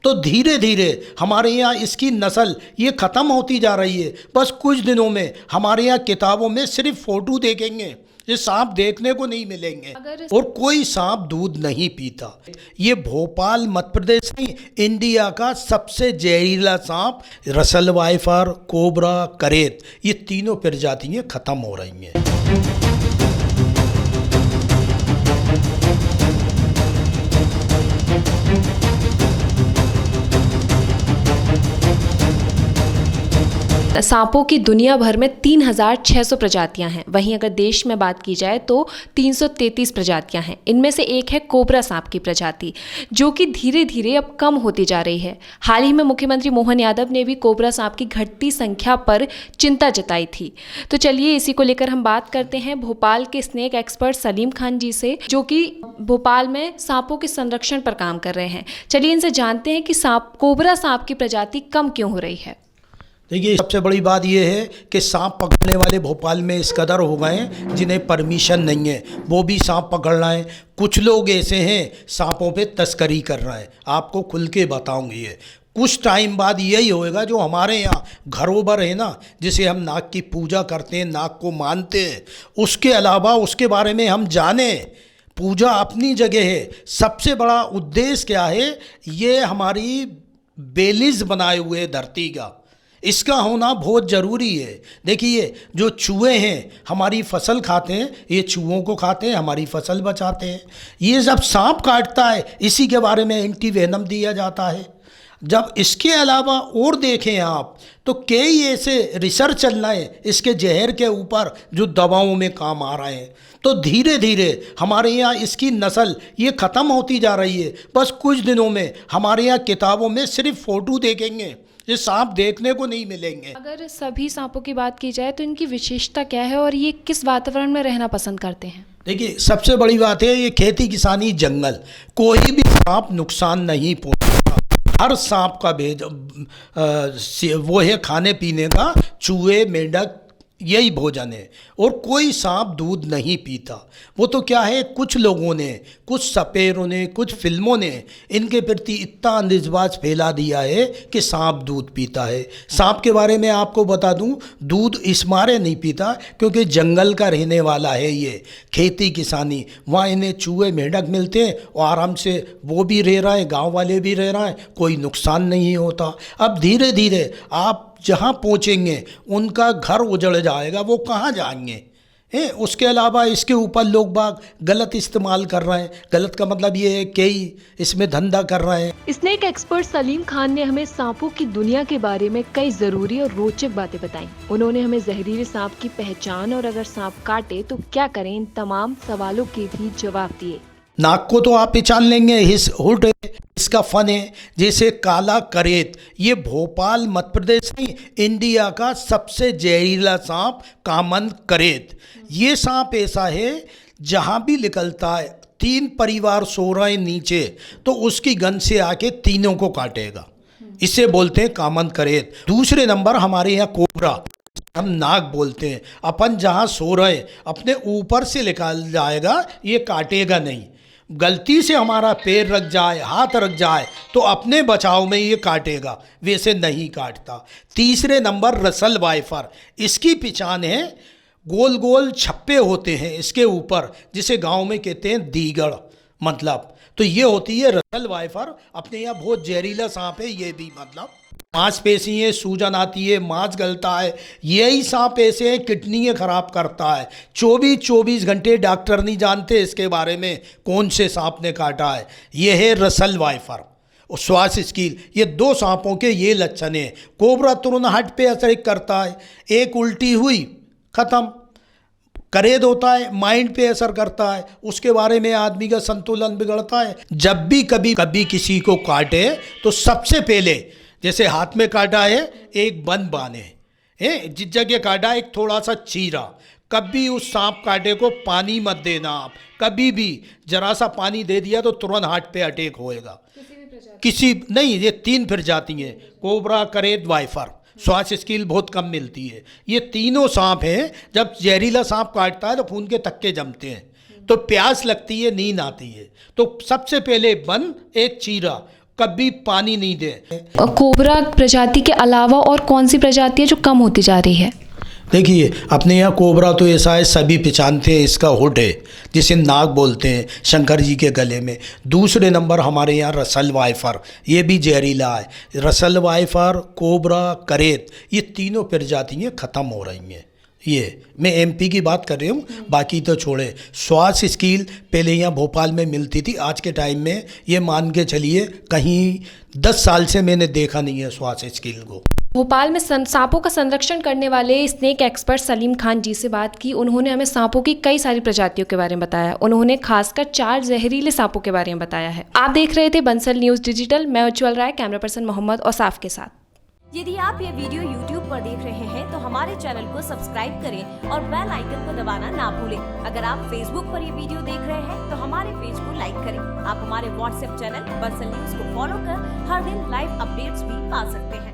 तो धीरे धीरे हमारे यहाँ इसकी नस्ल ये ख़त्म होती जा रही है। बस कुछ दिनों में हमारे यहाँ किताबों में सिर्फ फ़ोटो देखेंगे, ये सांप देखने को नहीं मिलेंगे और कोई सांप दूध नहीं पीता। ये भोपाल मध्य प्रदेश नहीं, इंडिया का सबसे जहरीला सांप रसल वाइफर, कोबरा, करेत, ये तीनों प्रजातियाँ ख़त्म हो रही हैं। सांपों की दुनिया भर में 3600 प्रजातियां हैं। वहीं अगर देश में बात की जाए तो 333 प्रजातियां हैं। इनमें से एक है कोबरा सांप की प्रजाति, जो कि धीरे धीरे अब कम होती जा रही है। हाल ही में मुख्यमंत्री मोहन यादव ने भी कोबरा सांप की घटती संख्या पर चिंता जताई थी। तो चलिए इसी को लेकर हम बात करते हैं भोपाल के स्नेक एक्सपर्ट सलीम खान जी से, जो कि भोपाल में सांपों के संरक्षण पर काम कर रहे हैं। चलिए इनसे जानते हैं कि कोबरा सांप की प्रजाति कम क्यों हो रही है। देखिए, सबसे बड़ी बात यह है कि सांप पकड़ने वाले भोपाल में इस कदर हो गए हैं जिन्हें परमिशन नहीं है, वो भी सांप पकड़ रहे हैं। कुछ लोग ऐसे हैं सांपों पे तस्करी कर रहे हैं। आपको खुल के बताऊंगी, ये कुछ टाइम बाद यही होएगा। जो हमारे यहाँ घरोबर है ना, जिसे हम नाग की पूजा करते हैं, नाग को मानते हैं, उसके अलावा उसके बारे में हम जाने। पूजा अपनी जगह है, सबसे बड़ा उद्देश्य क्या है, ये हमारी बेलिज बनाए हुए धरती का, इसका होना बहुत ज़रूरी है। देखिए, जो चूहे हैं हमारी फसल खाते हैं, ये चूहों को खाते हैं, हमारी फसल बचाते हैं। ये जब सांप काटता है, इसी के बारे में एंटी वेनम दिया जाता है। जब इसके अलावा और देखें आप तो कई ऐसे रिसर्च चल रहे हैं इसके जहर के ऊपर जो दवाओं में काम आ रहे हैं। तो धीरे धीरे हमारे यहाँ इसकी नस्ल ये ख़त्म होती जा रही है। बस कुछ दिनों में हमारे यहाँ किताबों में सिर्फ फ़ोटो देखेंगे, ये सांप देखने को नहीं मिलेंगे। अगर सभी सांपों की बात की जाए तो इनकी विशेषता क्या है और ये किस वातावरण में रहना पसंद करते हैं? देखिए, सबसे बड़ी बात है ये खेती किसानी जंगल, कोई भी सांप नुकसान नहीं पहुंचाता। हर सांप का भेद वो है खाने पीने का, चूहे, मेंढक, यही भोजन है। और कोई सांप दूध नहीं पीता। वो तो क्या है, कुछ लोगों ने, कुछ सपेरों ने, कुछ फिल्मों ने इनके प्रति इतना अंधविश्वास फैला दिया है कि सांप दूध पीता है। सांप के बारे में आपको बता दूं, दूध इस मारे नहीं पीता क्योंकि जंगल का रहने वाला है, ये खेती किसानी, वहाँ इन्हें चूहे मेंढक मिलते हैं और आराम से वो भी रह रहा है, गाँव वाले भी रह रहे हैं, कोई नुकसान नहीं होता। अब धीरे धीरे आप जहाँ पहुँचेंगे उनका घर उजड़ जाएगा, वो कहाँ जाएंगे हैं। उसके अलावा इसके ऊपर लोग बाग गलत इस्तेमाल कर रहे हैं। गलत का मतलब ये है कई इसमें धंधा कर रहे हैं। स्नेक एक्सपर्ट सलीम खान ने हमें सांपों की दुनिया के बारे में कई जरूरी और रोचक बातें बताई। उन्होंने हमें जहरीले सांप की पहचान और अगर सांप काटे तो क्या करें, इन तमाम सवालों के भी जवाब दिए। नाक को तो आप पहचान लेंगे, हिस हुड है, इसका फन है। जैसे काला करेत, ये भोपाल मध्य प्रदेश नहीं, इंडिया का सबसे जहरीला सांप कॉमन करेत। ये सांप ऐसा है जहाँ भी निकलता है, 3 परिवार सो रहे हैं नीचे तो उसकी गन से आके तीनों को काटेगा। इसे बोलते हैं कॉमन करेत। दूसरे नंबर हमारे यहाँ कोबरा, हम नाग बोलते हैं। अपन जहाँ सो रहे अपने ऊपर से निकाल जाएगा, ये काटेगा नहीं। गलती से हमारा पैर रख जाए, हाथ रख जाए तो अपने बचाव में ये काटेगा, वैसे नहीं काटता। तीसरे नंबर रसल वाइफर, इसकी पहचान है, गोल गोल छप्पे होते हैं इसके ऊपर, जिसे गांव में कहते हैं दीगड़, मतलब तो ये होती है रसल वाइफर। अपने यहाँ बहुत जहरीला सांप है ये भी, मतलब मांसपेशियाँ सूजन आती है, मांस गलता है। यही सांप ऐसे हैं किडनी खराब करता है। 24 घंटे डॉक्टर नहीं जानते इसके बारे में कौन से सांप ने काटा है। ये है रसल वाइफर और श्वास स्कील, ये 2 सांपों के ये लक्षण हैं। कोबरा तुरंत हार्ट पे असर करता है, एक उल्टी हुई खत्म। करेद होता है, माइंड पे असर करता है, उसके बारे में आदमी का संतुलन बिगड़ता है। जब भी कभी किसी को काटे तो सबसे पहले, जैसे हाथ में काटा है, एक बंद बांधे हैं, जिस जगह काटा एक थोड़ा सा चीरा। कभी उस सांप काटे को पानी मत देना आप, कभी भी जरा सा पानी दे दिया तो तुरंत हार्ट पे अटैक होएगा। किसी नहीं, ये 3 प्रजाति हैं, कोबरा, करेत, वाइफर। श्वास स्कील बहुत कम मिलती है। ये तीनों सांप हैं, जब जहरीला सांप काटता है तो खून के थक्के जमते हैं, तो प्यास लगती है, नींद आती है। तो सबसे पहले बंद, एक चीरा, कभी पानी नहीं दें। कोबरा प्रजाति के अलावा और कौन सी प्रजाति है जो कम होती जा रही है? देखिए अपने यहाँ कोबरा तो ऐसा है, सभी पहचानते हैं, इसका हुड है जिसे नाग बोलते हैं शंकर जी के गले में। दूसरे नंबर हमारे यहाँ रसल वाइफर, ये भी जहरीला है। रसल वाइफर, कोबरा, करेत, ये तीनों प्रजातियाँ ख़त्म हो रही हैं। ये मैं एमपी की बात कर रही हूँ, बाकी तो छोड़े। श्वास स्कील पहले यहाँ भोपाल में मिलती थी, आज के टाइम में ये मान के चलिए कहीं 10 साल से मैंने देखा नहीं है श्वास स्कील को। भोपाल में सांपों का संरक्षण करने वाले स्नेक एक्सपर्ट सलीम खान जी से बात की। उन्होंने हमें सांपों की कई सारी प्रजातियों के बारे में बताया। उन्होंने खासकर 4 जहरीले सांपों के बारे में बताया है। आप देख रहे थे बंसल न्यूज़ डिजिटल, मैं उज्ज्वल राय, कैमरा पर्सन मोहम्मद और साफ के साथ। यदि आप ये वीडियो YouTube पर देख रहे हैं तो हमारे चैनल को सब्सक्राइब करें और बेल आइकन को दबाना ना भूलें। अगर आप Facebook पर ये वीडियो देख रहे हैं तो हमारे पेज को लाइक करें। आप हमारे WhatsApp चैनल बंसल न्यूज़ को फॉलो कर हर दिन लाइव अपडेट्स भी पा सकते हैं।